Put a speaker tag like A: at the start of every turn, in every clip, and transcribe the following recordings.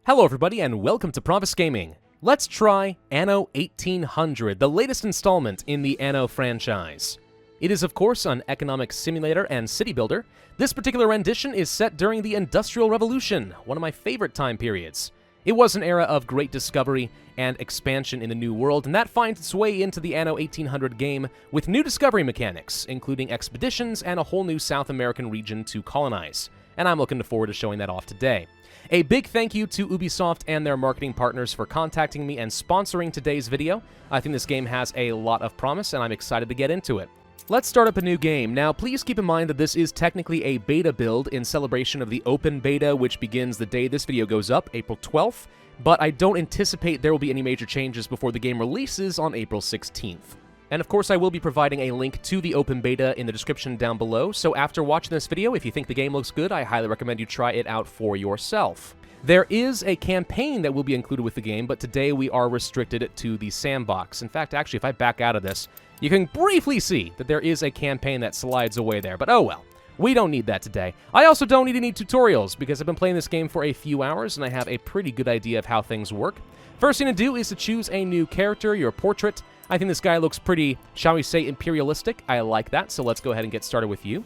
A: Hello everybody and welcome to Pravus Gaming. Let's try Anno 1800, the latest installment in the Anno franchise. It is of course an economic simulator and city builder. This particular rendition is set during the Industrial Revolution, one of my favorite time periods. It was an era of great discovery and expansion in the New World, and that finds its way into the Anno 1800 game with new discovery mechanics, including expeditions and a whole new South American region to colonize. And I'm looking forward to showing that off today. A big thank you to Ubisoft and their marketing partners for contacting me and sponsoring today's video. I think this game has a lot of promise, and I'm excited to get into it. Let's start up a new game. Now, please keep in mind that this is technically a beta build in celebration of the open beta, which begins the day this video goes up, April 12th, but I don't anticipate there will be any major changes before the game releases on April 16th. And of course, I will be providing a link to the open beta in the description down below, so after watching this video, if you think the game looks good, I highly recommend you try it out for yourself. There is a campaign that will be included with the game, but today we are restricted to the sandbox. In fact, actually, if I back out of this, you can briefly see that there is a campaign that slides away there, but oh well. We don't need that today. I also don't need any tutorials, because I've been playing this game for a few hours, and I have a pretty good idea of how things work. First thing to do is to choose a new character, your portrait. I think this guy looks pretty, shall we say, imperialistic. I like that, so let's go ahead and get started with you.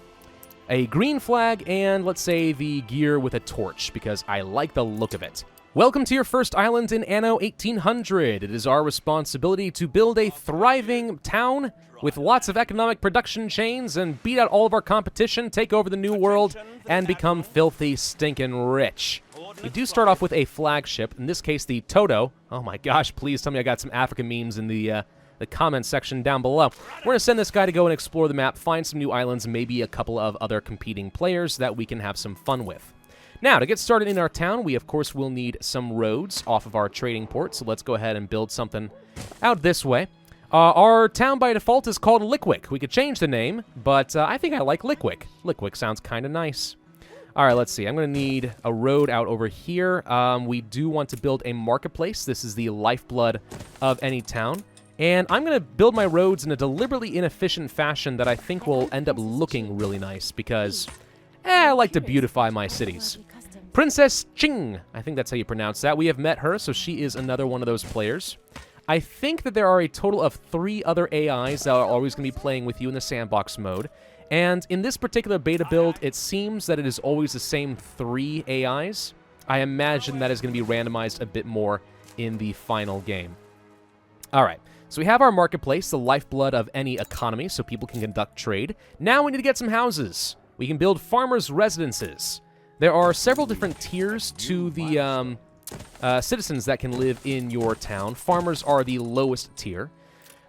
A: A green flag, and let's say the gear with a torch, because I like the look of it. Welcome to your first island in Anno 1800. It is our responsibility to build a thriving town with lots of economic production chains and beat out all of our competition, take over the new world, and become filthy, stinking rich. We do start off with a flagship, in this case the Toto. Oh my gosh, please tell me I got some African memes in the comment section down below. We're going to send this guy to go and explore the map, find some new islands, maybe a couple of other competing players that we can have some fun with. Now, to get started in our town, we of course will need some roads off of our trading port, so let's go ahead and build something out this way. Our town by default is called Lickwick. We could change the name, but I think I like Lickwick. Lickwick sounds kind of nice. All right, let's see. I'm going to need a road out over here. We do want to build a marketplace. This is the lifeblood of any town. And I'm going to build my roads in a deliberately inefficient fashion that I think will end up looking really nice because, I like to beautify my cities. Princess Ching, I think that's how you pronounce that. We have met her, so she is another one of those players. I think that there are a total of 3 other AIs that are always going to be playing with you in the sandbox mode. And in this particular beta build, it seems that it is always the same 3 AIs. I imagine that is going to be randomized a bit more in the final game. All right. So we have our marketplace, the lifeblood of any economy, so people can conduct trade. Now we need to get some houses. We can build farmers' residences. There are several different tiers to the citizens that can live in your town. Farmers are the lowest tier,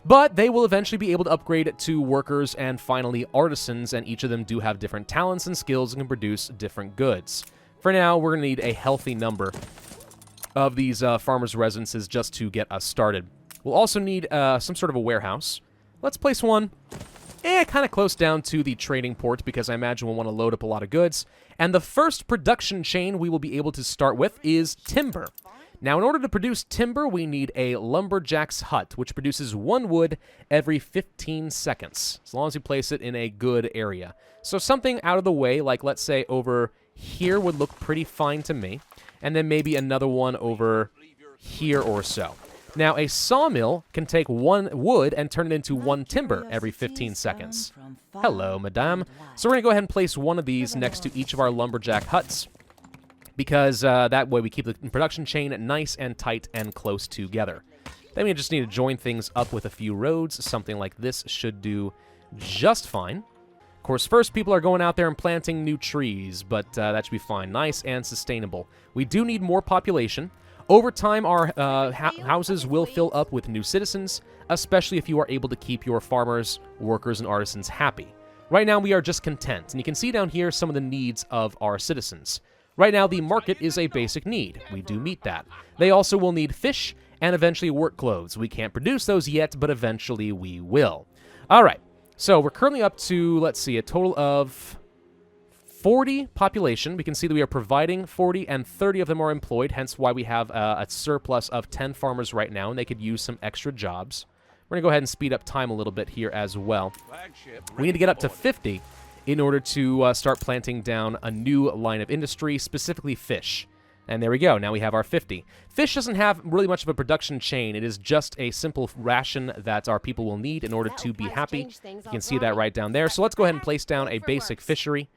A: but they will eventually be able to upgrade to workers and finally artisans, and each of them do have different talents and skills and can produce different goods. For now, we're going to need a healthy number of these farmers' residences just to get us started. We'll also need some sort of a warehouse. Let's place one kind of close down to the trading port because I imagine we'll want to load up a lot of goods. And the first production chain we will be able to start with is timber. Now, in order to produce timber, we need a lumberjack's hut, which produces 1 wood every 15 seconds, as long as you place it in a good area. So something out of the way, like let's say over here would look pretty fine to me, and then maybe another one over here or so. Now, a sawmill can take 1 wood and turn it into 1 timber every 15 seconds. Hello, madame. So we're going to go ahead and place one of these next to each of our lumberjack huts, because that way we keep the production chain nice and tight and close together. Then we just need to join things up with a few roads. Something like this should do just fine. Of course, first people are going out there and planting new trees, but that should be fine. Nice and sustainable. We do need more population. Over time, our houses will fill up with new citizens, especially if you are able to keep your farmers, workers, and artisans happy. Right now, we are just content, and you can see down here some of the needs of our citizens. Right now, the market is a basic need. We do meet that. They also will need fish and eventually work clothes. We can't produce those yet, but eventually we will. All right, so we're currently up to, let's see, a total of 40 population. We can see that we are providing 40, and 30 of them are employed, hence why we have a surplus of 10 farmers right now, and they could use some extra jobs. We're going to go ahead and speed up time a little bit here as well. We need to get up to 50 in order to start planting down a new line of industry, specifically fish. And there we go. Now we have our 50. Fish doesn't have really much of a production chain. It is just a simple ration that our people will need in order to be happy. You can see that right down there. So let's go ahead and place down a basic fishery.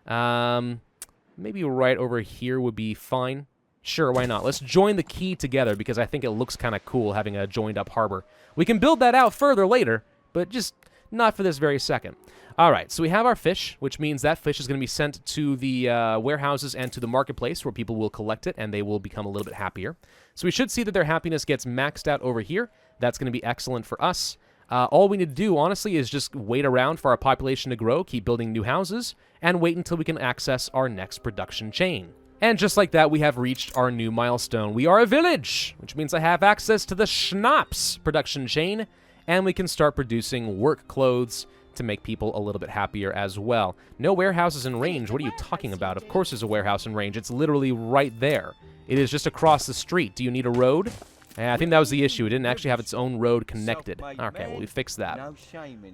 A: Maybe right over here would be fine. Sure, why not? Let's join the key together because I think it looks kind of cool having a joined up harbor. We can build that out further later, but just not for this very second. All right, so we have our fish, which means that fish is going to be sent to the warehouses and to the marketplace where people will collect it and they will become a little bit happier. So we should see that their happiness gets maxed out over here. That's going to be excellent for us. All we need to do, honestly, is just wait around for our population to grow, keep building new houses, and wait until we can access our next production chain. And just like that, we have reached our new milestone. We are a village, which means I have access to the schnapps production chain, and we can start producing work clothes to make people a little bit happier as well. No warehouses in range. What are you talking about? Of course there's a warehouse in range. It's literally right there. It is just across the street. Do you need a road? I think that was the issue. It didn't actually have its own road connected. Okay, well, we fixed that.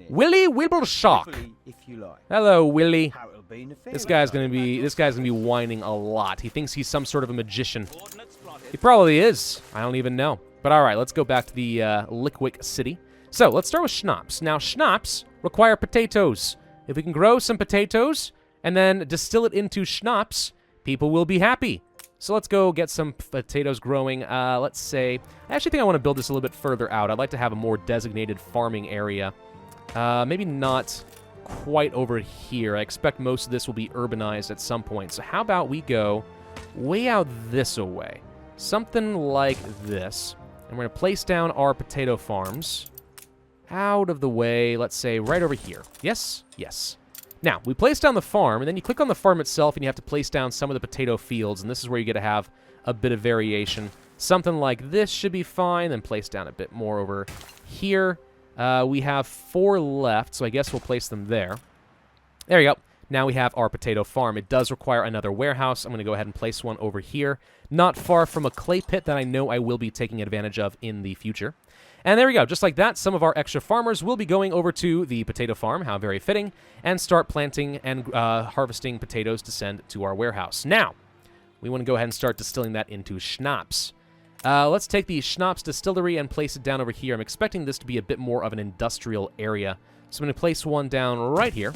A: Willy Wibbleshock. Hello, Willy. This guy's gonna be whining a lot. He thinks he's some sort of a magician. He probably is. I don't even know. But all right, let's go back to the Lickwick city. So let's start with schnapps. Now, schnapps require potatoes. If we can grow some potatoes and then distill it into schnapps, people will be happy. So let's go get some potatoes growing. Let's say, I actually think I want to build this a little bit further out. I'd like to have a more designated farming area. Maybe not quite over here. I expect most of this will be urbanized at some point. So how about we go way out this away? Something like this. And we're going to place down our potato farms out of the way, let's say right over here. Yes? Yes. Now, we place down the farm, and then you click on the farm itself, and you have to place down some of the potato fields, and this is where you get to have a bit of variation. Something like this should be fine, then place down a bit more over here. We have 4 left, so I guess we'll place them there. There you go. Now we have our potato farm. It does require another warehouse. I'm going to go ahead and place one over here, not far from a clay pit that I know I will be taking advantage of in the future. And there we go. Just like that, some of our extra farmers will be going over to the potato farm, how very fitting, and start planting and harvesting potatoes to send to our warehouse. Now, we want to go ahead and start distilling that into schnapps. Let's take the schnapps distillery and place it down over here. I'm expecting this to be a bit more of an industrial area. So I'm going to place one down right here.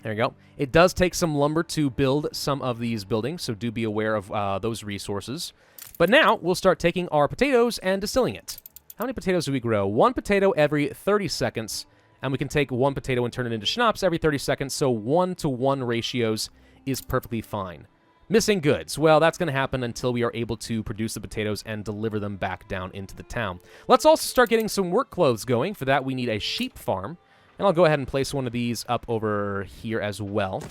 A: There you go. It does take some lumber to build some of these buildings, so do be aware of those resources. But now, we'll start taking our potatoes and distilling it. How many potatoes do we grow? 1 potato every 30 seconds, and we can take 1 potato and turn it into schnapps every 30 seconds, so 1-to-1 ratios is perfectly fine. Missing goods. Well, that's going to happen until we are able to produce the potatoes and deliver them back down into the town. Let's also start getting some work clothes going. For that, we need a sheep farm, and I'll go ahead and place one of these up over here as well.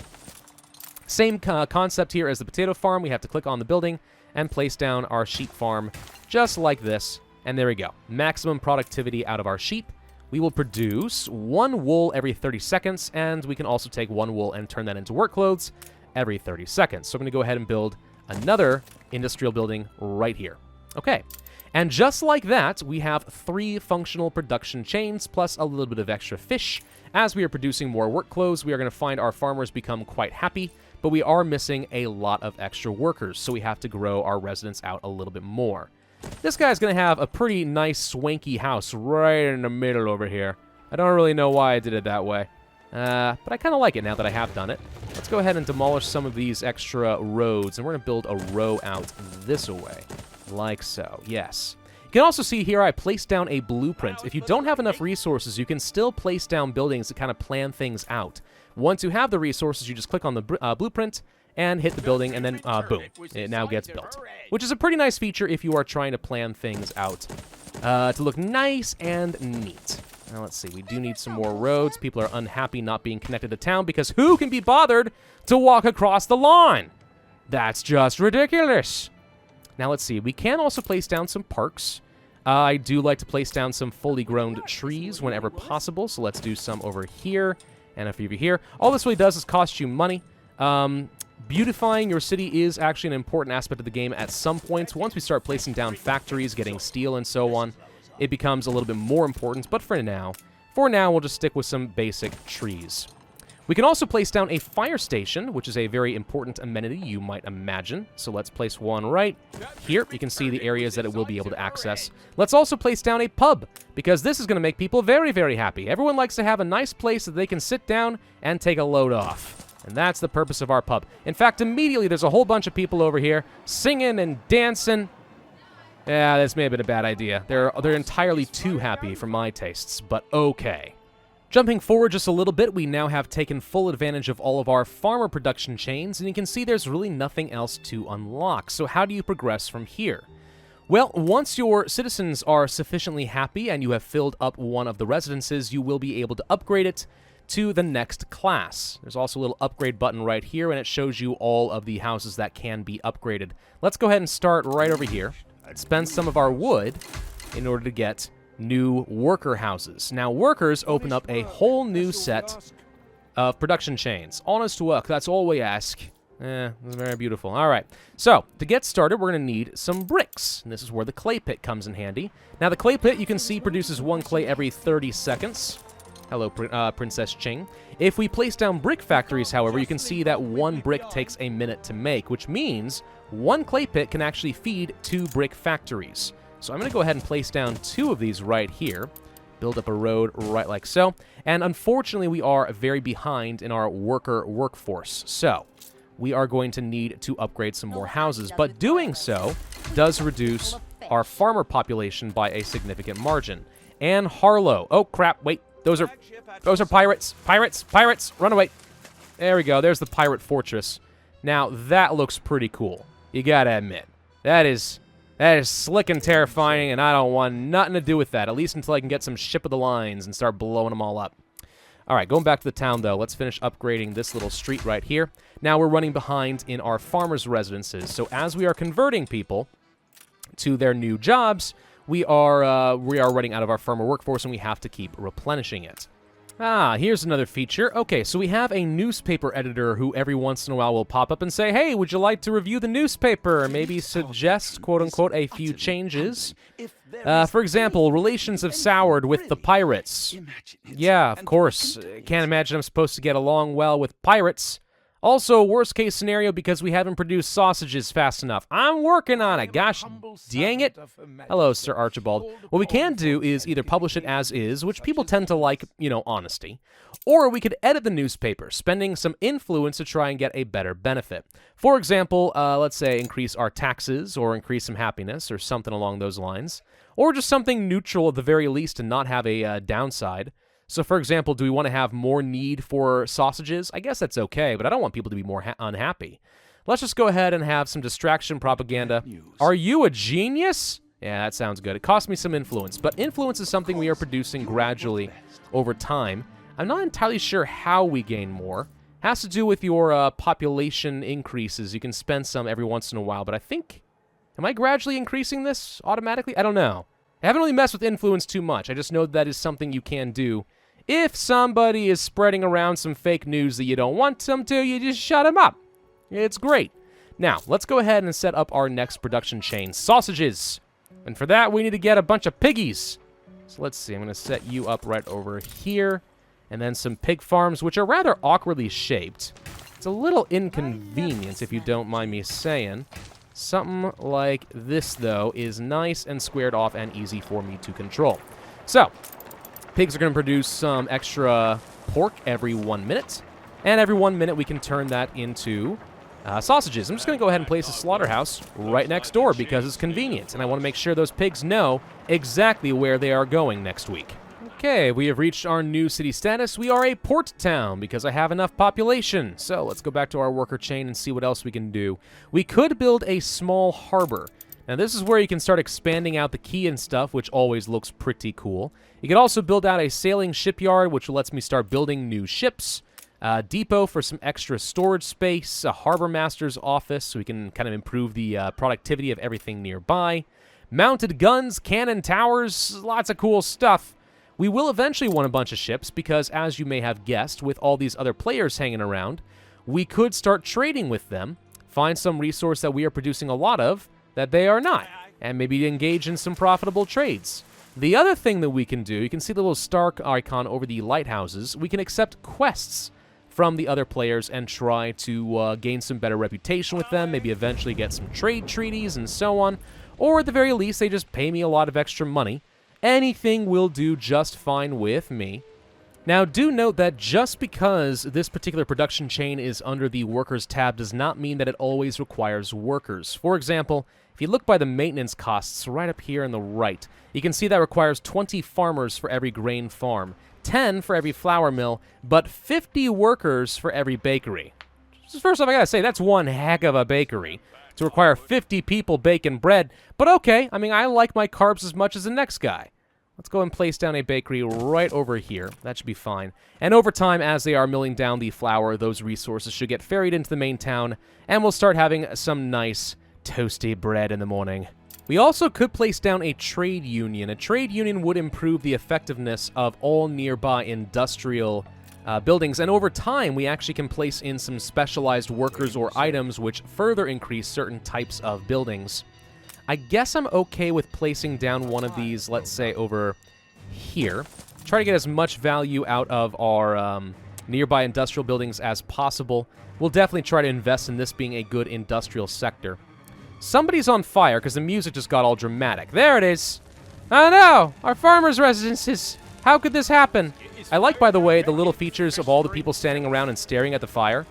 A: Same concept here as the potato farm. We have to click on the building and place down our sheep farm just like this. And there we go. Maximum productivity out of our sheep. We will produce 1 wool every 30 seconds, and we can also take 1 wool and turn that into work clothes every 30 seconds. So I'm going to go ahead and build another industrial building right here. Okay. And just like that, we have 3 functional production chains, plus a little bit of extra fish. As we are producing more work clothes, we are going to find our farmers become quite happy, but we are missing a lot of extra workers, so we have to grow our residents out a little bit more. This guy's going to have a pretty nice swanky house right in the middle over here. I don't really know why I did it that way. But I kind of like it now that I have done it. Let's go ahead and demolish some of these extra roads, and we're going to build a row out this way. Like so, yes. You can also see here I placed down a blueprint. If you don't have enough resources, you can still place down buildings to kind of plan things out. Once you have the resources, you just click on the blueprint, and hit the building, and then boom, it now gets built. Which is a pretty nice feature if you are trying to plan things out to look nice and neat. Now let's see, we do need some more roads. People are unhappy not being connected to town because who can be bothered to walk across the lawn? That's just ridiculous. Now let's see, we can also place down some parks. I do like to place down some fully grown trees whenever possible, so let's do some over here and a few over here. All this really does is cost you money. Beautifying your city is actually an important aspect of the game at some points. Once we start placing down factories, getting steel and so on, it becomes a little bit more important. But for now, we'll just stick with some basic trees. We can also place down a fire station, which is a very important amenity, you might imagine. So let's place one right here. You can see the areas that it will be able to access. Let's also place down a pub, because this is going to make people very, very happy. Everyone likes to have a nice place that they can sit down and take a load off. And that's the purpose of our pub. In fact, immediately there's a whole bunch of people over here singing and dancing. Yeah, this may have been a bad idea. They're entirely too happy for my tastes, but okay. Jumping forward just a little bit, we now have taken full advantage of all of our farmer production chains, and you can see there's really nothing else to unlock. So how do you progress from here? Well, once your citizens are sufficiently happy and you have filled up one of the residences, you will be able to upgrade it to the next class. There's also a little upgrade button right here, and it shows you all of the houses that can be upgraded. Let's go ahead and start right over here. Spend some of our wood in order to get new worker houses. Now, workers open up a whole new set of production chains. Honest work, that's all we ask. Very beautiful. All right. So, to get started, we're going to need some bricks. And this is where the clay pit comes in handy. Now, the clay pit, you can see, produces one clay every 30 seconds. Hello, Princess Ching. If we place down brick factories, however, you can see that one brick takes a minute to make, which means one clay pit can actually feed 2 brick factories. So I'm going to go ahead and place down 2 of these right here, build up a road right like so, and unfortunately we are very behind in our worker workforce, so we are going to need to upgrade some more houses, but doing so does reduce our farmer population by a significant margin. And Harlow, oh crap, wait, those are pirates, pirates, run away. There we go, there's the pirate fortress. Now that looks pretty cool, you gotta admit. That is slick and terrifying, and I don't want nothing to do with that, at least until I can get some ship of the lines and start blowing them all up. All right, going back to the town, though, let's finish upgrading this little street right here. Now we're running behind in our farmers' residences, so as we are converting people to their new jobs, we are running out of our farmer workforce, and we have to keep replenishing it. Ah, here's another feature. Okay, so we have a newspaper editor who every once in a while will pop up and say, hey, would you like to review the newspaper? Maybe suggest, quote-unquote, a few changes. For example, relations have soured with the pirates. Yeah, of course. Can't imagine I'm supposed to get along well with pirates. Also, worst case scenario, because we haven't produced sausages fast enough. I'm working on it, gosh dang it. Hello, Sir Archibald. What we can do is either publish it as is, which people tend to like, you know, honesty, or we could edit the newspaper, spending some influence to try and get a better benefit. For example, let's say increase our taxes, or increase some happiness, or something along those lines, or just something neutral at the very least and not have a downside. So, for example, do we want to have more need for sausages? I guess that's okay, but I don't want people to be more unhappy. Let's just go ahead and have some distraction propaganda. Are you a genius? Yeah, that sounds good. It cost me some influence, but influence is something we are producing gradually over time. I'm not entirely sure how we gain more. Has to do with your population increases. You can spend some every once in a while, but I think... Am I gradually increasing this automatically? I don't know. I haven't really messed with influence too much. I just know that is something you can do. If somebody is spreading around some fake news that you don't want them to, you just shut them up. It's great. Now, let's go ahead and set up our next production chain, sausages. And for that, we need to get a bunch of piggies. So let's see, I'm going to set you up right over here. And then some pig farms, which are rather awkwardly shaped. It's a little inconvenient, if you don't mind me saying. Something like this, though, is nice and squared off and easy for me to control. So, pigs are going to produce some extra pork every 1 minute. And every 1 minute, we can turn that into sausages. I'm just going to go ahead and place a slaughterhouse right next door because it's convenient. And I want to make sure those pigs know exactly where they are going next week. Okay, we have reached our new city status. We are a port town because I have enough population. So let's go back to our worker chain and see what else we can do. We could build a small harbor. Now this is where you can start expanding out the quay and stuff, which always looks pretty cool. You could also build out a sailing shipyard, which lets me start building new ships. Depot for some extra storage space. A harbor master's office so we can kind of improve the productivity of everything nearby. Mounted guns, cannon towers, lots of cool stuff. We will eventually want a bunch of ships because, as you may have guessed, with all these other players hanging around, we could start trading with them, find some resource that we are producing a lot of that they are not, and maybe engage in some profitable trades. The other thing that we can do, you can see the little star icon over the lighthouses, we can accept quests from the other players and try to gain some better reputation with them, maybe eventually get some trade treaties and so on, or at the very least, they just pay me a lot of extra money. Anything will do just fine with me. Now, do note that just because this particular production chain is under the Workers tab does not mean that it always requires workers. For example, if you look by the maintenance costs right up here on the right, you can see that requires 20 farmers for every grain farm, 10 for every flour mill, but 50 workers for every bakery. First off, I gotta say, that's one heck of a bakery to require 50 people baking bread, but okay, I mean, I like my carbs as much as the next guy. Let's go and place down a bakery right over here. That should be fine. And over time, as they are milling down the flour, those resources should get ferried into the main town, and we'll start having some nice toasty bread in the morning. We also could place down a trade union. A trade union would improve the effectiveness of all nearby industrial buildings, and over time, we actually can place in some specialized workers or items which further increase certain types of buildings. I guess I'm okay with placing down one of these, let's say, over here. Try to get as much value out of our nearby industrial buildings as possible. We'll definitely try to invest in this being a good industrial sector. Somebody's on fire because the music just got all dramatic. There it is. Oh no! Our farmers' residences! How could this happen? I like, by the way, the little features of all the people standing around and staring at the fire.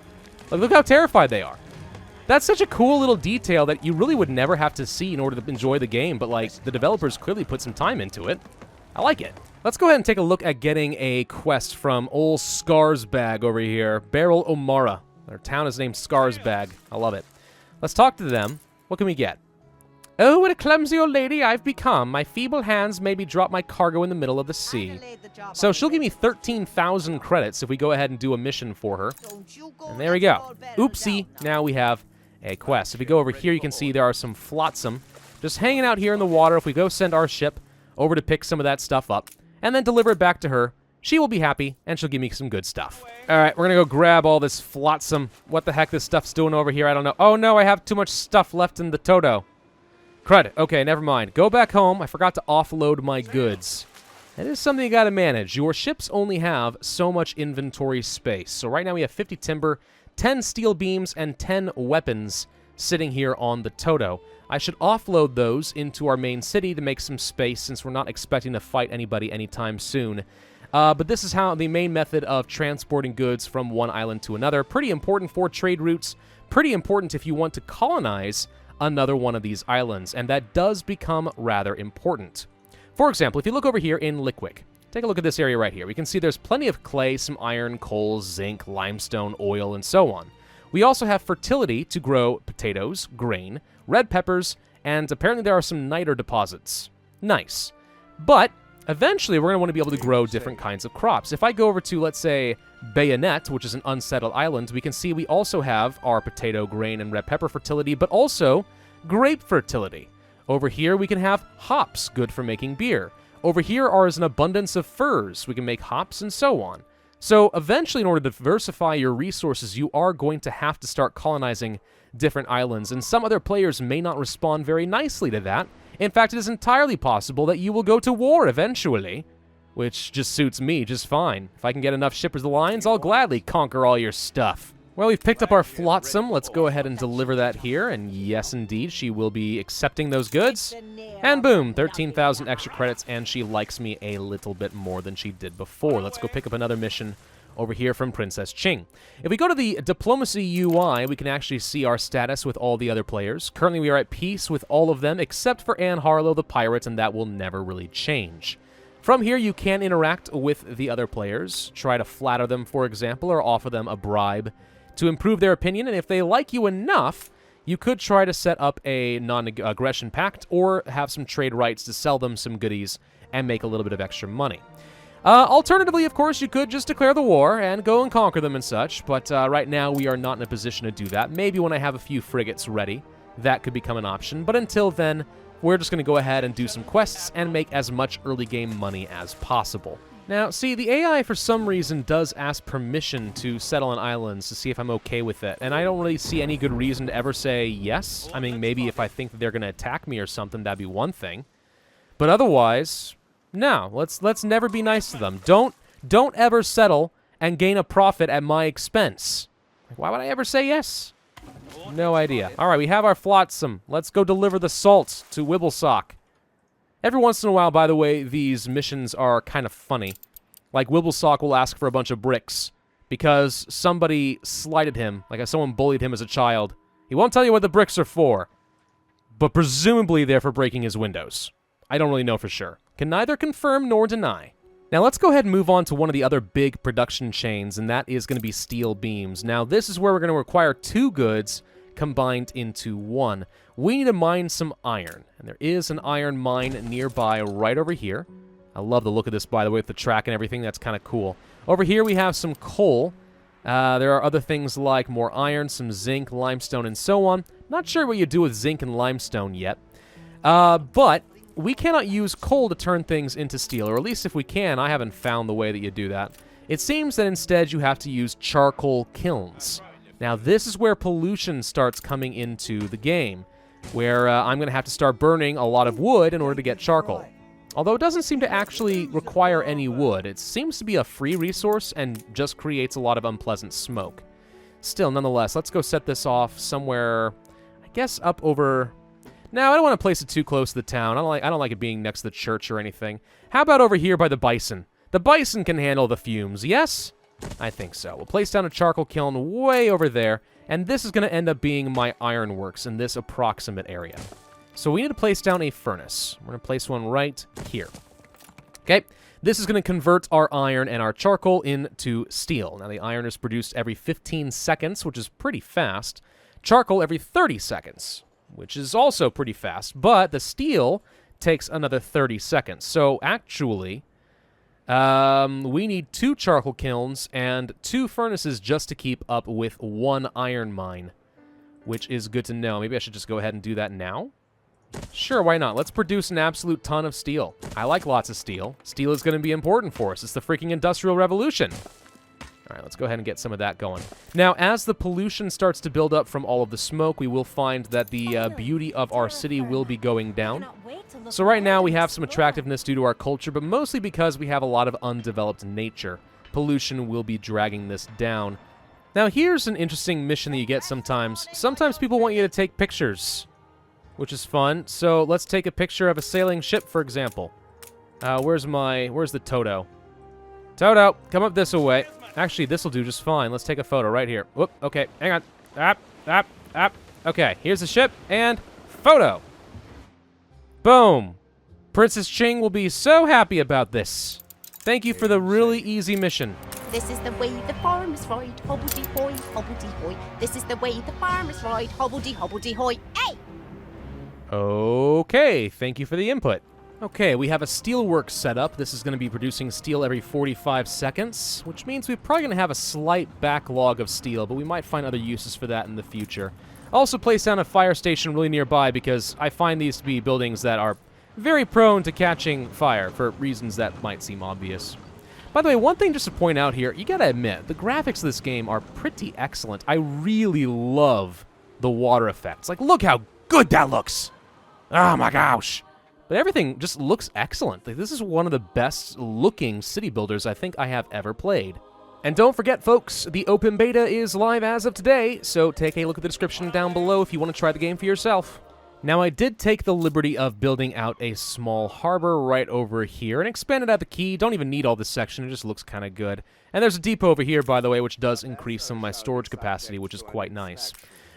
A: Like, look how terrified they are. That's such a cool little detail that you really would never have to see in order to enjoy the game, but, like, the developers clearly put some time into it. I like it. Let's go ahead and take a look at getting a quest from old Scarsbag over here. Beryl O'Mara. Their town is named Scarsbag. I love it. Let's talk to them. What can we get? Oh, what a clumsy old lady I've become. My feeble hands made me drop my cargo in the middle of the sea. So she'll give me 13,000 credits if we go ahead and do a mission for her. And there we go. Oopsie. Now we have a quest. If we go over here, you can see there are some flotsam just hanging out here in the water. If we go send our ship over to pick some of that stuff up and then deliver it back to her, she will be happy and she'll give me some good stuff. All right, we're going to go grab all this flotsam. What the heck this stuff's doing over here, I don't know. Oh no, I have too much stuff left in the Toto. Credit. Okay, never mind. Go back home. I forgot to offload my goods. That is something you got to manage. Your ships only have so much inventory space. So right now we have 50 timber, 10 steel beams, and 10 weapons sitting here on the Toto. I should offload those into our main city to make some space since we're not expecting to fight anybody anytime soon. But this is how the main method of transporting goods from one island to another. Pretty important for trade routes. Pretty important if you want to colonize another one of these islands, and that does become rather important. For example, if you look over here in Lickwick, take a look at this area right here. We can see there's plenty of clay, some iron, coal, zinc, limestone, oil, and so on. We also have fertility to grow potatoes, grain, red peppers, and apparently there are some niter deposits. Nice. But eventually we're going to want to be able to grow different kinds of crops. If I go over to, let's say, Bayonet, which is an unsettled island, we can see we also have our potato, grain, and red pepper fertility, but also grape fertility. Over here, we can have hops, good for making beer. Over here is an abundance of furs. We can make hops and so on. So eventually, in order to diversify your resources, you are going to have to start colonizing different islands, and some other players may not respond very nicely to that. In fact, it is entirely possible that you will go to war eventually, which just suits me just fine. If I can get enough shippers alliance, I'll gladly conquer all your stuff. Well, we've picked up our flotsam. Let's go ahead and deliver that here, and yes, indeed, she will be accepting those goods. And boom, 13,000 extra credits, and she likes me a little bit more than she did before. Let's go pick up another mission over here from Princess Ching. If we go to the Diplomacy UI, we can actually see our status with all the other players. Currently, we are at peace with all of them, except for Anne Harlow, the pirate, and that will never really change. From here, you can interact with the other players, try to flatter them, for example, or offer them a bribe to improve their opinion, and if they like you enough, you could try to set up a non-aggression pact or have some trade rights to sell them some goodies and make a little bit of extra money. Alternatively, of course, you could just declare the war and go and conquer them and such, but right now we are not in a position to do that. Maybe when I have a few frigates ready, that could become an option, but until then, we're just going to go ahead and do some quests and make as much early game money as possible. Now, see, the AI for some reason does ask permission to settle on islands to see if I'm okay with it, and I don't really see any good reason to ever say yes. I mean, maybe if I think that they're going to attack me or something, that'd be one thing. But otherwise, no, let's never be nice to them. Don't ever settle and gain a profit at my expense. Why would I ever say yes? No idea. All right, we have our flotsam. Let's go deliver the salt to Wibblesock. Every once in a while, by the way, these missions are kind of funny. Like, Wibblesock will ask for a bunch of bricks because somebody slighted him, like someone bullied him as a child. He won't tell you what the bricks are for, but presumably they're for breaking his windows. I don't really know for sure. Can neither confirm nor deny. Now let's go ahead and move on to one of the other big production chains, and that is going to be steel beams. Now this is where we're going to require 2 goods combined into 1. We need to mine some iron, and there is an iron mine nearby right over here. I love the look of this, by the way, with the track and everything. That's kind of cool. Over here we have some coal. There are other things like more iron, some zinc, limestone, and so on. Not sure what you do with zinc and limestone yet. But we cannot use coal to turn things into steel, or at least if we can, I haven't found the way that you do that. It seems that instead you have to use charcoal kilns. Now this is where pollution starts coming into the game, where I'm going to have to start burning a lot of wood in order to get charcoal. Although it doesn't seem to actually require any wood. It seems to be a free resource and just creates a lot of unpleasant smoke. Still, nonetheless, let's go set this off somewhere, I guess up over... No, I don't want to place it too close to the town. I don't like it being next to the church or anything. How about over here by the bison? The bison can handle the fumes, yes? I think so. We'll place down a charcoal kiln way over there, and this is going to end up being my ironworks in this approximate area. So we need to place down a furnace. We're going to place one right here. Okay, this is going to convert our iron and our charcoal into steel. Now the iron is produced every 15 seconds, which is pretty fast. Charcoal every 30 seconds, which is also pretty fast. But the steel takes another 30 seconds. So actually, we need 2 charcoal kilns and 2 furnaces just to keep up with 1 iron mine, which is good to know. Maybe I should just go ahead and do that now. Sure, why not? Let's produce an absolute ton of steel. I like lots of steel. Steel is going to be important for us. It's the freaking Industrial Revolution. All right, let's go ahead and get some of that going. Now, as the pollution starts to build up from all of the smoke, we will find that the beauty of our city will be going down. So right now, we have some attractiveness due to our culture, but mostly because we have a lot of undeveloped nature. Pollution will be dragging this down. Now, here's an interesting mission that you get sometimes. Sometimes people want you to take pictures, which is fun. So let's take a picture of a sailing ship, for example. Where's the Toto? Toto, come up this way. Actually, this will do just fine. Let's take a photo right here. Whoop, okay, hang on. Okay, here's the ship, and photo. Boom. Princess Ching will be so happy about this. Thank you for the really easy mission.
B: This is the way the farmers ride, hobbledy-hoy, hobbledy-hoy. This is the way the farmers ride, hobbledy-hobbledy-hoy. Hey!
A: Okay, thank you for the input. Okay, we have a steelworks set up. This is going to be producing steel every 45 seconds, which means we're probably going to have a slight backlog of steel, but we might find other uses for that in the future. Also place down a fire station really nearby because I find these to be buildings that are very prone to catching fire for reasons that might seem obvious. By the way, one thing just to point out here, you gotta admit, the graphics of this game are pretty excellent. I really love the water effects. Like, look how good that looks! Oh my gosh! But everything just looks excellent. Like, this is one of the best looking city builders I think I have ever played. And don't forget, folks, the open beta is live as of today, so take a look at the description down below if you want to try the game for yourself. Now, I did take the liberty of building out a small harbor right over here and expanded out the quay. Don't even need all this section, it just looks kind of good. And there's a depot over here, by the way, which does increase some of my storage capacity, which is quite nice.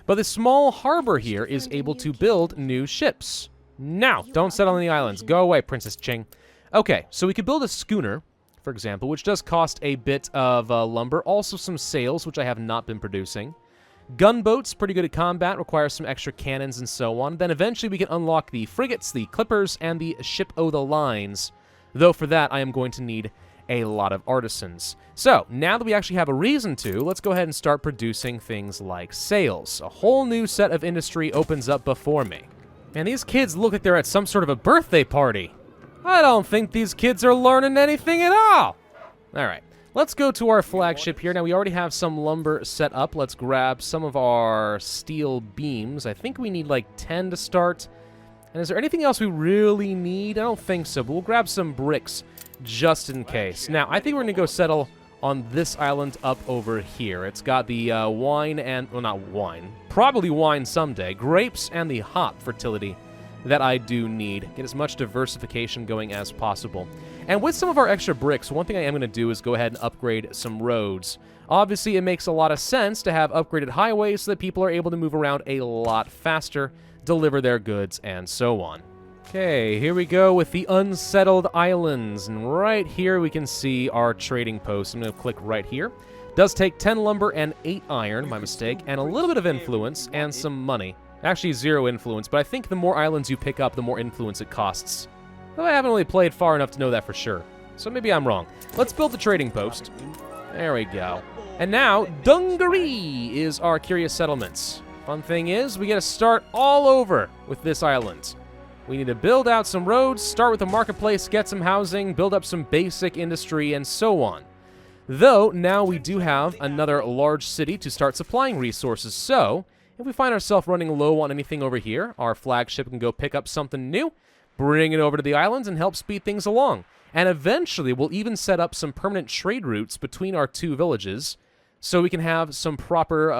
A: But this small harbor here is able to build new ships. Now, don't settle on the islands. Go away, Princess Ching. Okay, so we could build a schooner, for example, which does cost a bit of lumber. Also some sails, which I have not been producing. Gunboats, pretty good at combat, requires some extra cannons and so on. Then eventually we can unlock the frigates, the clippers, and the ship-o'-the-lines. Though for that, I am going to need a lot of artisans. So, now that we actually have a reason to, let's go ahead and start producing things like sails. A whole new set of industry opens up before me. Man, these kids look like they're at some sort of a birthday party. I don't think these kids are learning anything at all. Alright, let's go to our flagship here. Now, we already have some lumber set up. Let's grab some of our steel beams. I think we need like 10 to start. And is there anything else we really need? I don't think so, but we'll grab some bricks just in case. Now, I think we're going to go settle on this island up over here. It's got the wine and, well, not wine, probably wine someday, grapes and the hop fertility that I do need. Get as much diversification going as possible. And with some of our extra bricks, one thing I am going to do is go ahead and upgrade some roads. Obviously, it makes a lot of sense to have upgraded highways so that people are able to move around a lot faster, deliver their goods, and so on. Okay, here we go with the unsettled islands, and right here we can see our trading post. I'm going to click right here. Does take 10 lumber and 8 iron, my mistake, and a little bit of influence and some money. Actually, 0 influence, but I think the more islands you pick up, the more influence it costs. Though I haven't really played far enough to know that for sure, so maybe I'm wrong. Let's build the trading post. There we go. And now, Dungaree is our curious settlements. Fun thing is, we get to start all over with this island. We need to build out some roads, start with a marketplace, get some housing, build up some basic industry, and so on. Though, now we do have another large city to start supplying resources, so if we find ourselves running low on anything over here, our flagship can go pick up something new, bring it over to the islands, and help speed things along. And eventually, we'll even set up some permanent trade routes between our two villages, so we can have some proper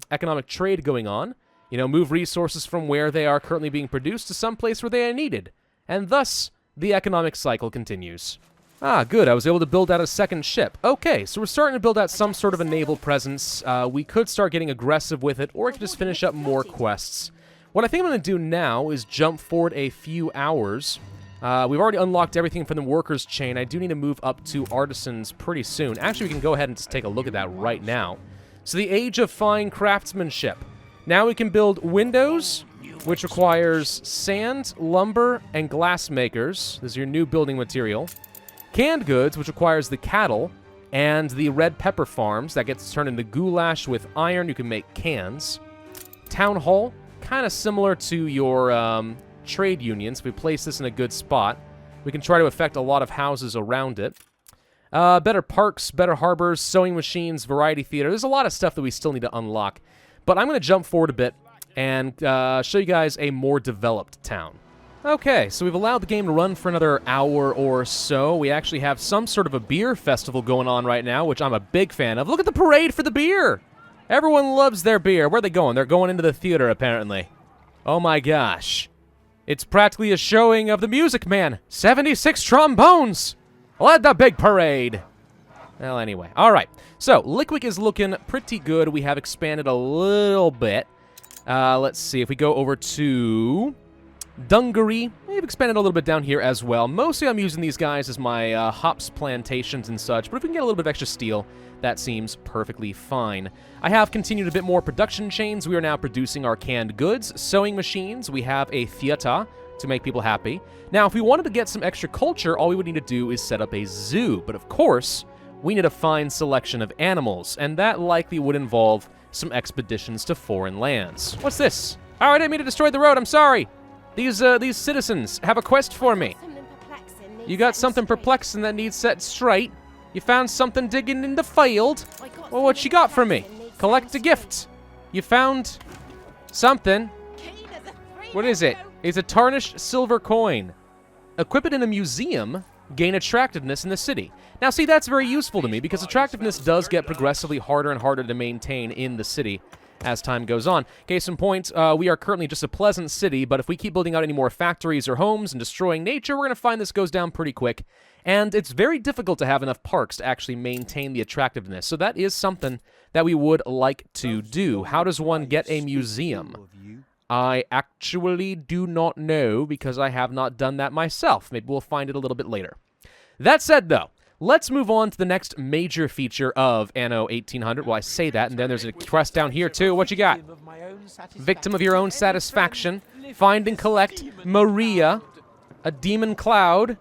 A: economic trade going on. You know, move resources from where they are currently being produced to some place where they are needed. And thus, the economic cycle continues. Ah, good. I was able to build out a second ship. Okay, so we're starting to build out some sort of a naval presence. We could start getting aggressive with it, or I could just finish up more quests. What I think I'm going to do now is jump forward a few hours. We've already unlocked everything from the workers' chain. I do need to move up to artisans pretty soon. Actually, we can go ahead and just take a look at that right now. So the age of fine craftsmanship. Now we can build windows, which requires sand, lumber, and glass makers. This is your new building material. Canned goods, which requires the cattle, and the red pepper farms. That gets turned into goulash with iron. You can make cans. Town hall, kind of similar to your trade unions. If we place this in a good spot, we can try to affect a lot of houses around it. Better parks, better harbors, sewing machines, variety theater. There's a lot of stuff that we still need to unlock. But I'm going to jump forward a bit and show you guys a more developed town. Okay, so we've allowed the game to run for another hour or so. We actually have some sort of a beer festival going on right now, which I'm a big fan of. Look at the parade for the beer! Everyone loves their beer. Where are they going? They're going into the theater, apparently. Oh my gosh. It's practically a showing of the Music Man. 76 trombones! Led the big parade! Well, anyway. Alright. So, Lickwick is looking pretty good. We have expanded a little bit. Let's see. If we go over to Dungaree, we've expanded a little bit down here as well. Mostly I'm using these guys as my hops plantations and such, but if we can get a little bit of extra steel, that seems perfectly fine. I have continued a bit more production chains. We are now producing our canned goods, sewing machines. We have a theater to make people happy. Now, if we wanted to get some extra culture, all we would need to do is set up a zoo, but of course, we need a fine selection of animals, and that likely would involve some expeditions to foreign lands. What's this? Oh, I didn't mean to destroy the road, I'm sorry. These citizens have a quest for me. You got something perplexing that needs set straight. You found something digging in the field. Well, what you got for me? Collect a gift. You found something. What is it? It's a tarnished silver coin. Equip it in a museum. Gain attractiveness in the city. Now, see, that's very useful to me because attractiveness does get progressively harder and harder to maintain in the city as time goes on. Case in point, we are currently just a pleasant city, but if we keep building out any more factories or homes and destroying nature, we're going to find this goes down pretty quick. And it's very difficult to have enough parks to actually maintain the attractiveness. So that is something that we would like to do. How does one get a museum? I actually do not know because I have not done that myself. Maybe we'll find it a little bit later. That said, though, let's move on to the next major feature of Anno 1800. Well, I say that, and then there's a quest down here, too. What you got? Victim of your own satisfaction. Find and collect Maria, a demon cloud.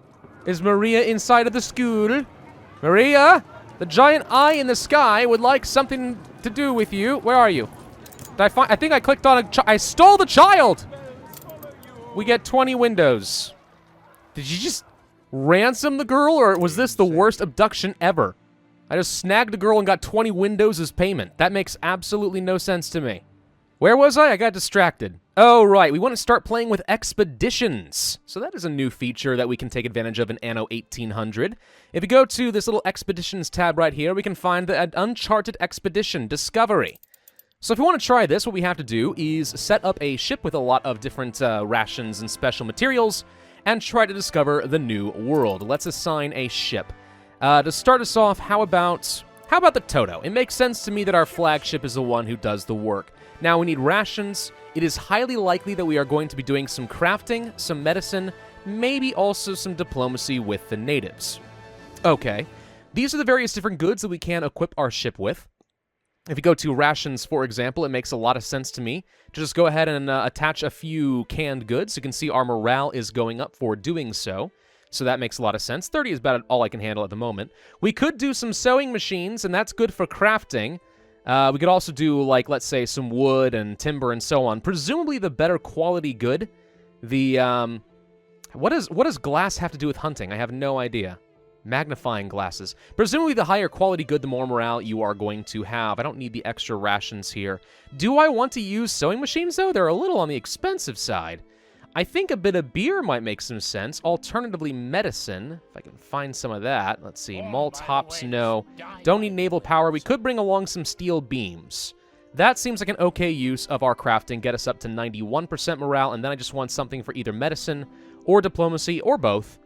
A: Is Maria inside of the school? Maria, the giant eye in the sky would like something to do with you. Where are you? I think I clicked on I stole the child! We get 20 windows. Did you just ransom the girl, or was this the worst abduction ever? I just snagged a girl and got 20 windows as payment. That makes absolutely no sense to me. Where was I? I got distracted. Oh, right. We want to start playing with expeditions. So that is a new feature that we can take advantage of in Anno 1800. If you go to this little expeditions tab right here, we can find an uncharted expedition, Discovery. So if we want to try this, what we have to do is set up a ship with a lot of different rations and special materials and try to discover the new world. Let's assign a ship. To start us off, how about the Toto? It makes sense to me that our flagship is the one who does the work. Now, we need rations. It is highly likely that we are going to be doing some crafting, some medicine, maybe also some diplomacy with the natives. Okay, these are the various different goods that we can equip our ship with. If you go to rations, for example, it makes a lot of sense to me to just go ahead and attach a few canned goods. You can see our morale is going up for doing so. So that makes a lot of sense. 30 is about all I can handle at the moment. We could do some sewing machines, and that's good for crafting. We could also do, like, let's say, some wood and timber and so on. Presumably the better quality good. The, what does glass have to do with hunting? I have no idea. Magnifying glasses. Presumably the higher quality good, the more morale you are going to have. I don't need the extra rations here. Do I want to use sewing machines, though? They're a little on the expensive side. I think a bit of beer might make some sense. Alternatively, medicine. If I can find some of that. Let's see. Malt, hops, no. Don't need naval power. We could bring along some steel beams. That seems like an okay use of our crafting. Get us up to 91% morale, and then I just want something for either medicine or diplomacy or both.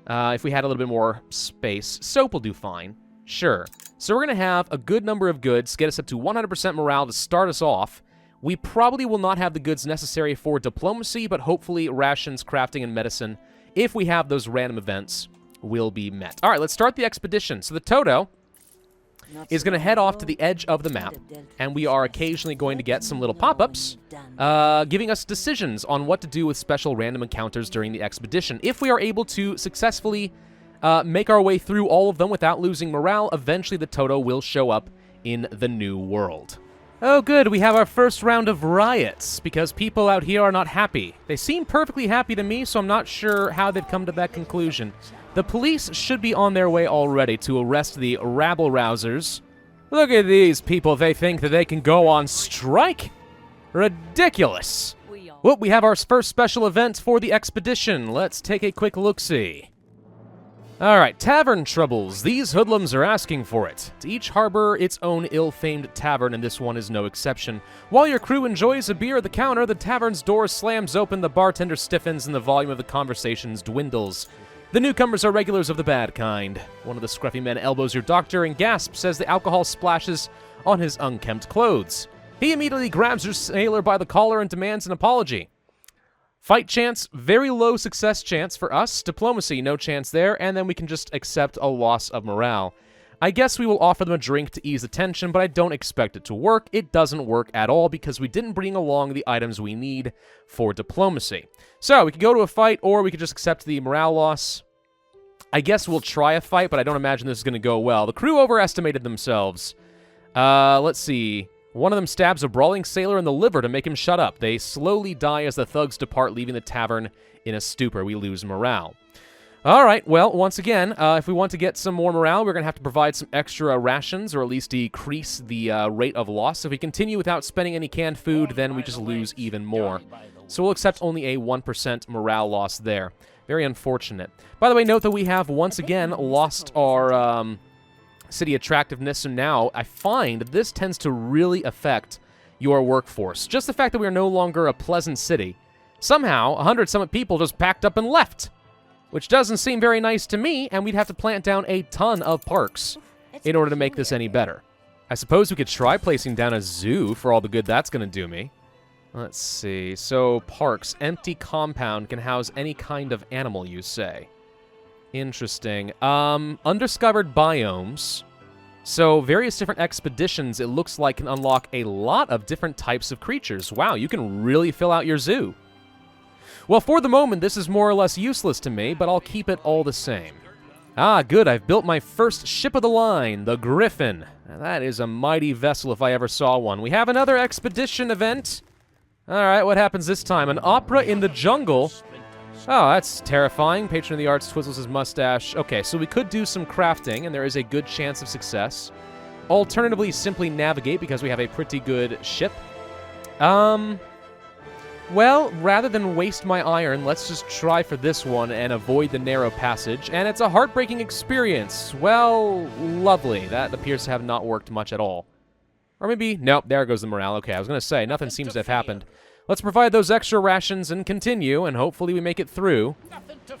A: If we had a little bit more space. Soap will do fine. Sure. So we're going to have a good number of goods, get us up to 100% morale to start us off. We probably will not have the goods necessary for diplomacy, but hopefully rations, crafting, and medicine, if we have those random events, will be met. All right, let's start the expedition. So the Toto is going to head off to the edge of the map, and we are occasionally going to get some little pop-ups giving us decisions on what to do with special random encounters during the expedition. If we are able to successfully make our way through all of them without losing morale, eventually the Toto will show up in the new world. Oh good, we have our first round of riots, because people out here are not happy. They seem perfectly happy to me, so I'm not sure how they've come to that conclusion. The police should be on their way already to arrest the rabble-rousers. Look at these people, they think that they can go on strike? Ridiculous! Well, we have our first special event for the expedition. Let's take a quick look-see. Alright, tavern troubles. These hoodlums are asking for it. To each harbor its own ill-famed tavern, and this one is no exception. While your crew enjoys a beer at the counter, the tavern's door slams open, the bartender stiffens, and the volume of the conversations dwindles. The newcomers are regulars of the bad kind. One of the scruffy men elbows your doctor and gasps as the alcohol splashes on his unkempt clothes. He immediately grabs your sailor by the collar and demands an apology. Fight chance, very low success chance for us. Diplomacy, no chance there, and then we can just accept a loss of morale. I guess we will offer them a drink to ease the tension, but I don't expect it to work. It doesn't work at all because we didn't bring along the items we need for diplomacy. So, we could go to a fight, or we could just accept the morale loss. I guess we'll try a fight, but I don't imagine this is going to go well. The crew overestimated themselves. Let's see. One of them stabs a brawling sailor in the liver to make him shut up. They slowly die as the thugs depart, leaving the tavern in a stupor. We lose morale. All right, well, once again, if we want to get some more morale, we're going to have to provide some extra rations, or at least decrease the rate of loss. If we continue without spending any canned food, then we just lose even more. So we'll accept only a 1% morale loss there. Very unfortunate. By the way, note that we have, once again, lost our city attractiveness, so now I find this tends to really affect your workforce. Just the fact that we are no longer a pleasant city. Somehow, 100 summit people just packed up and left, which doesn't seem very nice to me, and we'd have to plant down a ton of parks in order to make this any better. I suppose we could try placing down a zoo for all the good that's going to do me. Let's see. So, parks. Empty compound can house any kind of animal, you say. Interesting. Undiscovered biomes. So, various different expeditions, it looks like, can unlock a lot of different types of creatures. Wow, you can really fill out your zoo. Well, for the moment, this is more or less useless to me, but I'll keep it all the same. Ah, good, I've built my first ship of the line, the Griffin. Now, that is a mighty vessel if I ever saw one. We have another expedition event. Alright, what happens this time? An opera in the jungle? Oh, that's terrifying. Patron of the arts twizzles his mustache. Okay, so we could do some crafting, and there is a good chance of success. Alternatively, simply navigate, because we have a pretty good ship. Well, rather than waste my iron, let's just try for this one and avoid the narrow passage. And it's a heartbreaking experience. Well, lovely. That appears to have not worked much at all. Or maybe, nope, there goes the morale. Okay, I was going to say, nothing seems to have happened. Let's provide those extra rations and continue, and hopefully we make it through.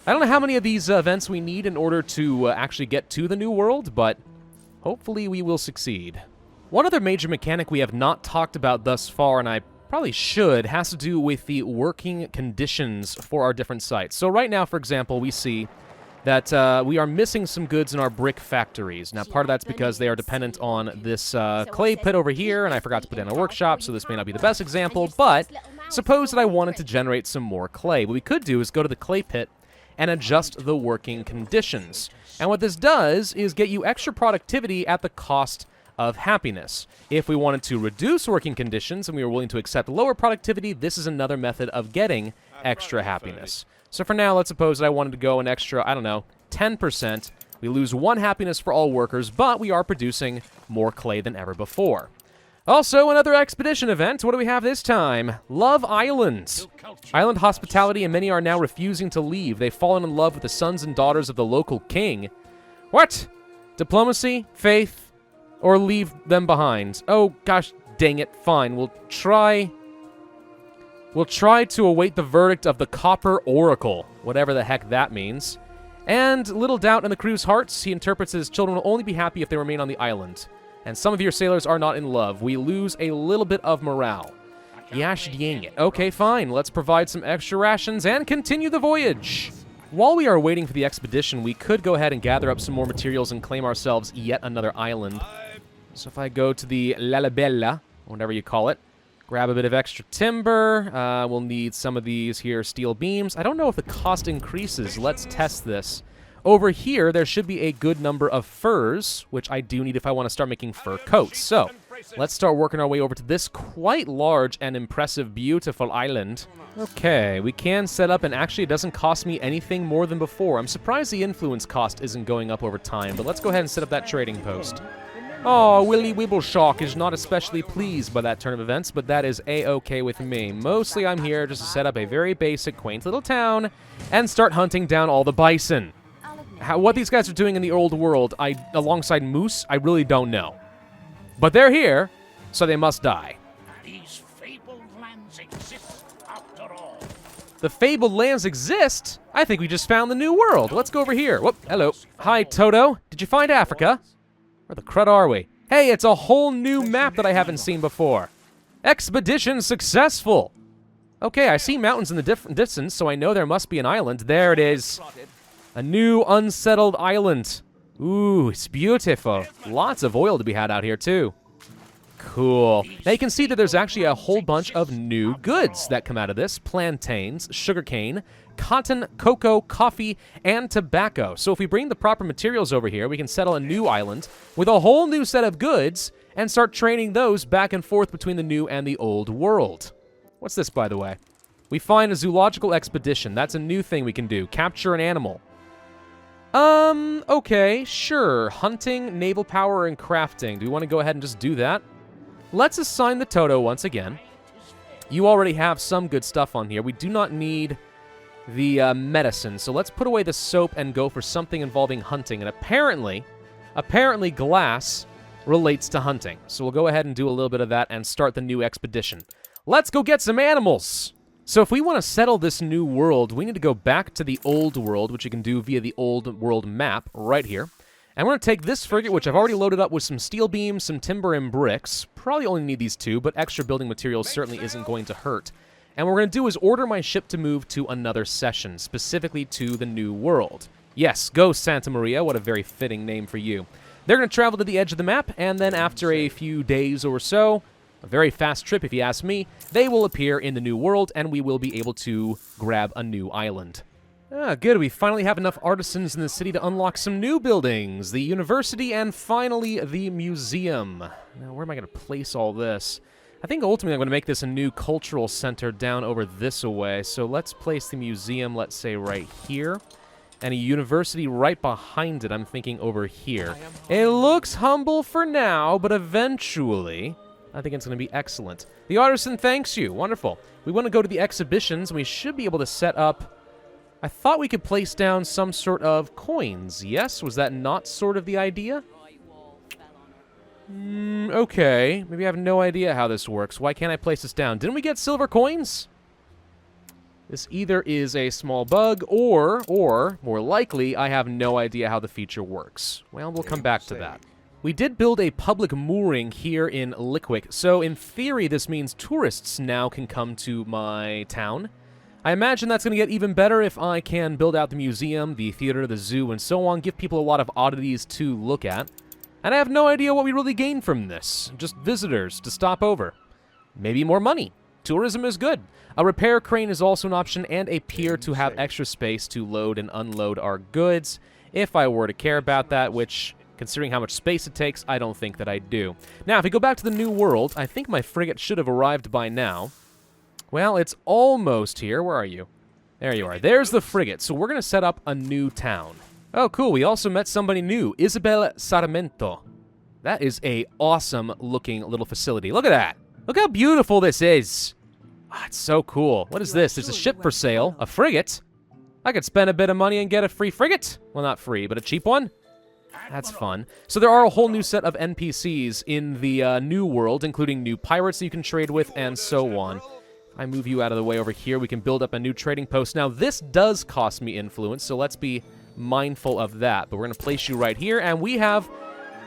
A: I don't know how many of these events we need in order to actually get to the new world, but hopefully we will succeed. One other major mechanic we have not talked about thus far, and I probably should, has to do with the working conditions for our different sites. So right now, for example, we see that we are missing some goods in our brick factories. Now, part of that's because they are dependent on this clay pit over here, and I forgot to put in a workshop, so this may not be the best example, but suppose that I wanted to generate some more clay. What we could do is go to the clay pit and adjust the working conditions. And what this does is get you extra productivity at the cost of happiness. If we wanted to reduce working conditions and we were willing to accept lower productivity, this is another method of getting extra happiness. So for now, let's suppose that I wanted to go an extra, I don't know, 10%. We lose 1 happiness for all workers, but we are producing more clay than ever before. Also, another expedition event. What do we have this time? Love Island. Island hospitality, and many are now refusing to leave. They've fallen in love with the sons and daughters of the local king. What? Diplomacy? Faith? Or leave them behind? Oh, gosh, dang it. Fine, we'll try to await the verdict of the Copper Oracle, whatever the heck that means. And little doubt in the crew's hearts, he interprets his children will only be happy if they remain on the island. And some of your sailors are not in love. We lose a little bit of morale. Yash dang it. Okay, fine. Let's provide some extra rations and continue the voyage. While we are waiting for the expedition, we could go ahead and gather up some more materials and claim ourselves yet another island. So if I go to the Lalabella, whatever you call it, grab a bit of extra timber. We'll need some of these here steel beams. I don't know if the cost increases. Let's test this. Over here, there should be a good number of furs, which I do need if I want to start making fur coats. So let's start working our way over to this quite large and impressive, beautiful island. Okay, we can set up, and actually it doesn't cost me anything more than before. I'm surprised the influence cost isn't going up over time, but let's go ahead and set up that trading post. Oh, Willy Wibbleshock is not especially pleased by that turn of events, but that is a-okay with me. Mostly I'm here just to set up a very basic, quaint little town and start hunting down all the bison. What these guys are doing in the old world, alongside moose, I really don't know. But they're here, so they must die.
C: These fabled lands exist after all.
A: The fabled lands exist? I think we just found the new world. Let's go over here. Whoop, hello. Hi, Toto. Did you find Africa? Where the crud are we? Hey, it's a whole new map that I haven't seen before. Expedition successful. Okay, I see mountains in the distance, so I know there must be an island. There it is. A new unsettled island. Ooh, it's beautiful. Lots of oil to be had out here, too. Cool. Now you can see that there's actually a whole bunch of new goods that come out of this. Plantains, sugarcane, cotton, cocoa, coffee, and tobacco. So if we bring the proper materials over here, we can settle a new island with a whole new set of goods and start trading those back and forth between the new and the old world. What's this, by the way? We find a zoological expedition. That's a new thing we can do. Capture an animal. Okay, sure. Hunting, naval power, and crafting. Do we want to go ahead and just do that? Let's assign the Toto once again. You already have some good stuff on here. We do not need the medicine, so let's put away the soap and go for something involving hunting. And apparently glass relates to hunting. So we'll go ahead and do a little bit of that and start the new expedition. Let's go get some animals! So if we want to settle this new world, we need to go back to the old world, which you can do via the old world map right here. And we're going to take this frigate, which I've already loaded up with some steel beams, some timber, and bricks. Probably only need these 2, but extra building materials certainly isn't going to hurt. And what we're going to do is order my ship to move to another session, specifically to the new world. Yes, go Santa Maria, what a very fitting name for you. They're going to travel to the edge of the map, and then after a few days or so, a very fast trip if you ask me, they will appear in the new world, and we will be able to grab a new island. Ah, good. We finally have enough artisans in the city to unlock some new buildings. The university and finally the museum. Now, where am I going to place all this? I think ultimately I'm going to make this a new cultural center down over this away. So let's place the museum, let's say, right here. And a university right behind it, I'm thinking over here. It looks humble for now, but eventually I think it's going to be excellent. The artisan thanks you. Wonderful. We want to go to the exhibitions, and we should be able to set up... I thought we could place down some sort of coins. Yes? Was that not sort of the idea? Okay. Maybe I have no idea how this works. Why can't I place this down? Didn't we get silver coins? This either is a small bug, or, more likely, I have no idea how the feature works. Well, we'll come back to that. We did build a public mooring here in Lickwick, so in theory this means tourists now can come to my town. I imagine that's going to get even better if I can build out the museum, the theater, the zoo, and so on, give people a lot of oddities to look at. And I have no idea what we really gain from this. Just visitors to stop over. Maybe more money. Tourism is good. A repair crane is also an option, and a pier to have extra space to load and unload our goods, if I were to care about that, which... considering how much space it takes, I don't think that I do. Now, if we go back to the New World, I think my frigate should have arrived by now. Well, it's almost here. Where are you? There you are. There's the frigate. So we're going to set up a new town. Oh, cool. We also met somebody new. Isabel Sarmento. That is a awesome-looking little facility. Look at that. Look how beautiful this is. Ah, it's so cool. What is this? There's a ship for sale. A frigate? I could spend a bit of money and get a free frigate. Well, not free, but a cheap one. That's fun. So there are a whole new set of NPCs in the New World, including new pirates that you can trade with, and so on. If I move you out of the way over here, we can build up a new trading post. Now, this does cost me influence, so let's be mindful of that. But we're going to place you right here, and we have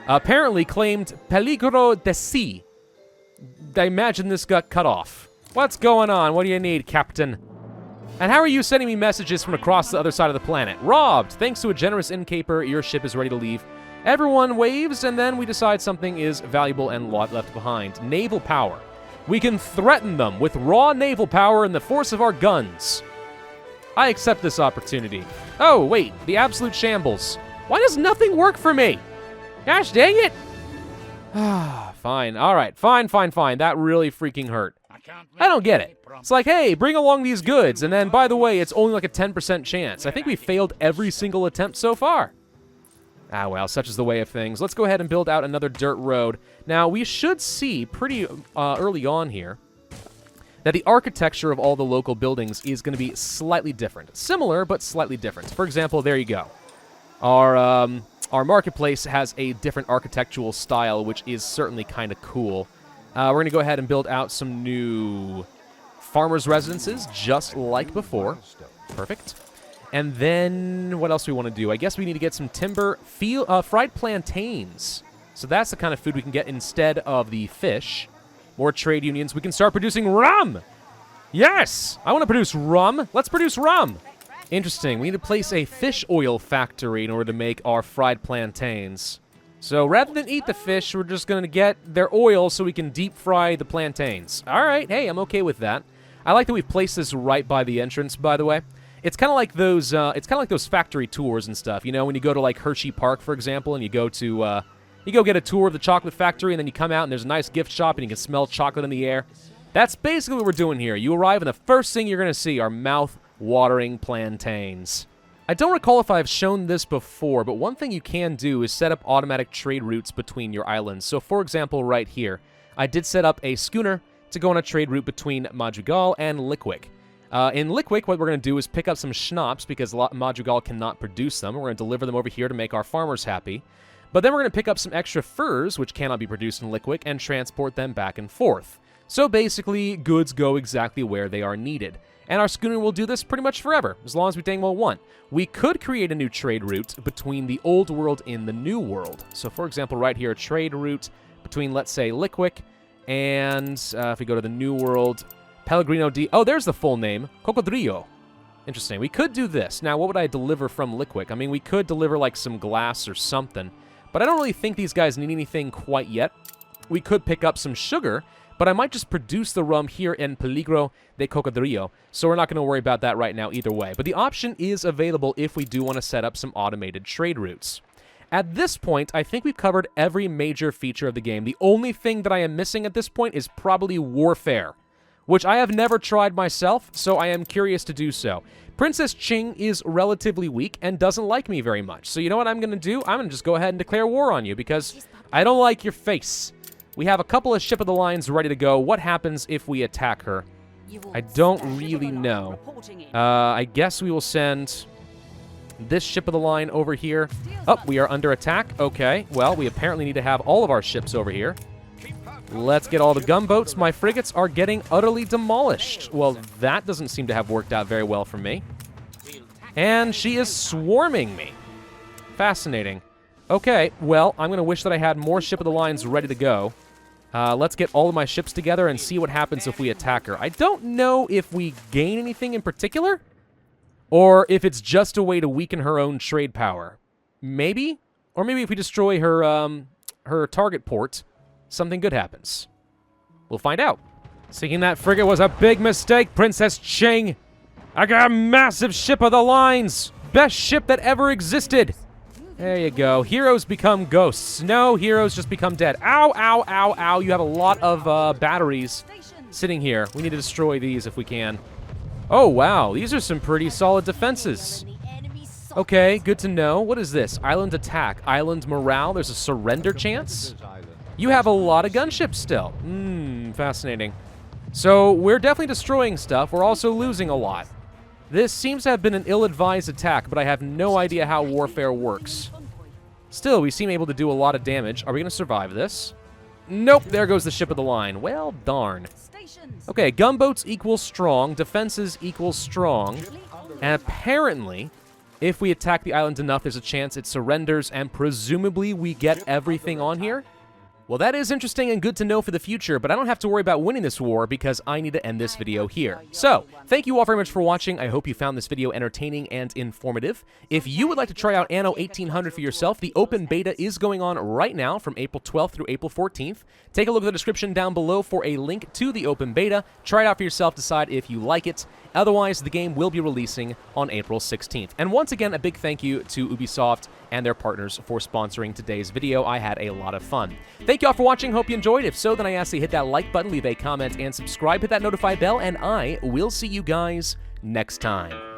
A: apparently claimed Peligro de Sea. I imagine this got cut off. What's going on? What do you need, Captain? And how are you sending me messages from across the other side of the planet? Robbed! Thanks to a generous innkeeper, your ship is ready to leave. Everyone waves, and then we decide something is valuable and left behind. Naval power. We can threaten them with raw naval power and the force of our guns. I accept this opportunity. Oh, wait. The absolute shambles. Why does nothing work for me? Gosh dang it! Fine. All right. Fine. That really freaking hurt. I don't get it. It's like, hey, bring along these goods, and then, by the way, it's only like a 10% chance. I think we failed every single attempt so far. Ah, well, such is the way of things. Let's go ahead and build out another dirt road. Now, we should see pretty early on here that the architecture of all the local buildings is going to be slightly different. Similar, but slightly different. For example, there you go. Our marketplace has a different architectural style, which is certainly kind of cool. We're going to go ahead and build out some new farmers' residences, just like before. Perfect. And then, what else do we want to do? I guess we need to get some timber, fried plantains. So that's the kind of food we can get instead of the fish. More trade unions. We can start producing rum! Yes! I want to produce rum. Let's produce rum! Interesting. We need to place a fish oil factory in order to make our fried plantains. So rather than eat the fish, we're just going to get their oil so we can deep fry the plantains. All right. Hey, I'm okay with that. I like that we've placed this right by the entrance, by the way. It's kind of like those factory tours and stuff. You know, when you go to like Hershey Park, for example, and you go get a tour of the chocolate factory, and then you come out and there's a nice gift shop and you can smell chocolate in the air. That's basically what we're doing here. You arrive and the first thing you're going to see are mouth-watering plantains. I don't recall if I've shown this before, but one thing you can do is set up automatic trade routes between your islands. So, for example, right here, I did set up a schooner to go on a trade route between Madrigal and Lickwick. In Lickwick, what we're going to do is pick up some schnapps because Madrigal cannot produce them. We're going to deliver them over here to make our farmers happy. But then we're going to pick up some extra furs, which cannot be produced in Lickwick, and transport them back and forth. So basically, goods go exactly where they are needed. And our schooner will do this pretty much forever, as long as we dang well want. We could create a new trade route between the old world and the new world. So, for example, right here, a trade route between, let's say, Lickwick and, if we go to the new world, Pellegrino di... Oh, there's the full name. Cocodrillo. Interesting. We could do this. Now, what would I deliver from Lickwick? I mean, we could deliver, like, some glass or something. But I don't really think these guys need anything quite yet. We could pick up some sugar, but I might just produce the rum here in Peligro de Cocodrillo, so we're not going to worry about that right now either way. But the option is available if we do want to set up some automated trade routes. At this point, I think we've covered every major feature of the game. The only thing that I am missing at this point is probably warfare, which I have never tried myself, so I am curious to do so. Princess Ching is relatively weak and doesn't like me very much. So you know what I'm going to do? I'm going to just go ahead and declare war on you because I don't like your face. We have a couple of ship of the lines ready to go. What happens if we attack her? I don't really know. I guess we will send this ship of the line over here. Oh, we are under attack. Okay, well, we apparently need to have all of our ships over here. Let's get all the gunboats. My frigates are getting utterly demolished. Well, that doesn't seem to have worked out very well for me. And she is swarming me. Fascinating. Okay, well, I'm going to wish that I had more ship of the lines ready to go. Let's get all of my ships together and see what happens if we attack her. I don't know if we gain anything in particular, or if it's just a way to weaken her own trade power. Maybe? Or maybe if we destroy her, her target port, something good happens. We'll find out. Sinking that frigate was a big mistake, Princess Ching. I got a massive ship of the lines. Best ship that ever existed. There you go. Heroes become ghosts. No, heroes just become dead. Ow, ow, ow, ow. You have a lot of batteries sitting here. We need to destroy these if we can. Oh, wow. These are some pretty solid defenses. Okay, good to know. What is this? Island attack. Island morale. There's a surrender chance. You have a lot of gunships still. Fascinating. So we're definitely destroying stuff. We're also losing a lot. This seems to have been an ill-advised attack, but I have no idea how warfare works. Still, we seem able to do a lot of damage. Are we going to survive this? Nope, there goes the ship of the line. Well, darn. Okay, gunboats equal strong, defenses equal strong, and apparently, if we attack the island enough, there's a chance it surrenders, and presumably we get everything on here. Well, that is interesting and good to know for the future, but I don't have to worry about winning this war because I need to end this video here. So, thank you all very much for watching. I hope you found this video entertaining and informative. If you would like to try out Anno 1800 for yourself, the open beta is going on right now from April 12th through April 14th. Take a look at the description down below for a link to the open beta. Try it out for yourself, decide if you like it. Otherwise, the game will be releasing on April 16th. And once again, a big thank you to Ubisoft and their partners for sponsoring today's video. I had a lot of fun. Thank you all for watching. Hope you enjoyed. If so, then I ask you to hit that like button, leave a comment, and subscribe. Hit that notify bell, and I will see you guys next time.